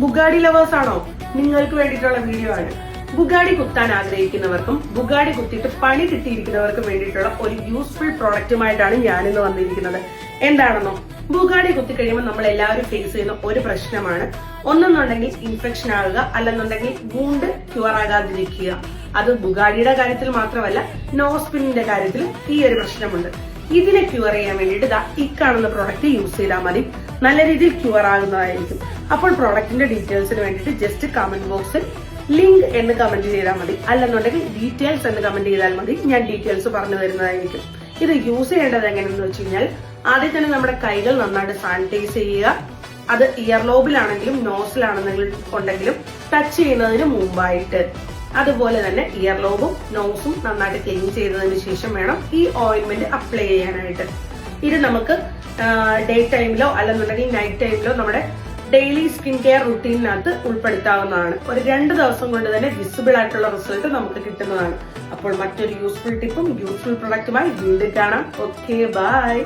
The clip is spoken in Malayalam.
ബുഗാഡി ലവേഴ്സ് ആണോ? നിങ്ങൾക്ക് വേണ്ടിയിട്ടുള്ള വീഡിയോ ആണ്. ബുഗാഡി കുത്താൻ ആഗ്രഹിക്കുന്നവർക്കും ബുഗാഡി കുത്തിയിട്ട് പണി കിട്ടിയിരിക്കുന്നവർക്കും വേണ്ടിയിട്ടുള്ള ഒരു യൂസ്ഫുൾ പ്രോഡക്റ്റുമായിട്ടാണ് ഞാനിന്ന് വന്നിരിക്കുന്നത്. എന്താണെന്നോ, ബുഗാഡി കുത്തി കഴിയുമ്പോൾ നമ്മൾ എല്ലാവരും ഫേസ് ചെയ്യുന്ന ഒരു പ്രശ്നമാണ്. ഒന്നെന്നുണ്ടെങ്കിൽ ഇൻഫെക്ഷൻ ആകുക, അല്ലെന്നുണ്ടെങ്കിൽ വൂണ്ട് ക്യൂർ ആകാതിരിക്കുക. അത് ബുഗാഡിയുടെ കാര്യത്തിൽ മാത്രമല്ല, നോസ്പിന്നിന്റെ കാര്യത്തിൽ ഈ ഒരു പ്രശ്നമുണ്ട്. ഇതിനെ ക്യൂർ ചെയ്യാൻ വേണ്ടിയിട്ട് ഈ കാണുന്ന പ്രോഡക്റ്റ് യൂസ് ചെയ്താൽ മതി. നല്ല രീതിയിൽ ക്യൂർ ആകുന്നതായിരിക്കും. അപ്പോൾ പ്രോഡക്റ്റിന്റെ ഡീറ്റെയിൽസിന് വേണ്ടിയിട്ട് ജസ്റ്റ് കമന്റ് ബോക്സിൽ ലിങ്ക് എന്ന് കമന്റ് ചെയ്താൽ മതി, അല്ലെന്നുണ്ടെങ്കിൽ ഡീറ്റെയിൽസ് എന്ന് കമന്റ് ചെയ്താൽ മതി. ഞാൻ ഡീറ്റെയിൽസ് പറഞ്ഞു തരുന്നതായിരിക്കും. ഇത് യൂസ് ചെയ്യേണ്ടത് എങ്ങനെയെന്ന് വെച്ച് കഴിഞ്ഞാൽ, ആദ്യം തന്നെ നമ്മുടെ കൈകൾ നന്നായിട്ട് സാനിറ്റൈസ് ചെയ്യുക. അത് ഇയർ ലോബിലാണെങ്കിലും നോസിലാണെന്നെങ്കിലും ഉണ്ടെങ്കിലും ടച്ച് ചെയ്യുന്നതിന് മുമ്പായിട്ട്. അതുപോലെ തന്നെ ഇയർ ലോബും നോസും നന്നായിട്ട് ക്ലീൻ ചെയ്തതിന് ശേഷം വേണം ഈ ഓയിന്റ്മെന്റ് അപ്ലൈ ചെയ്യാനായിട്ട്. ഇത് നമുക്ക് ഡേ ടൈമിലോ അല്ലെന്നുണ്ടെങ്കിൽ നൈറ്റ് ടൈമിലോ നമ്മുടെ ഡെയിലി സ്കിൻ കെയർ റുട്ടീനിനകത്ത് ഉൾപ്പെടുത്താവുന്നതാണ്. ഒരു 2 ദിവസം കൊണ്ട് തന്നെ വിസിബിൾ ആയിട്ടുള്ള റിസൾട്ട് നമുക്ക് കിട്ടുന്നതാണ്. അപ്പോൾ മറ്റൊരു യൂസ്ഫുൾ ടിപ്പും യൂസ്ഫുൾ പ്രൊഡക്റ്റുമായി വീണ്ടും കാണാം. Okay, by.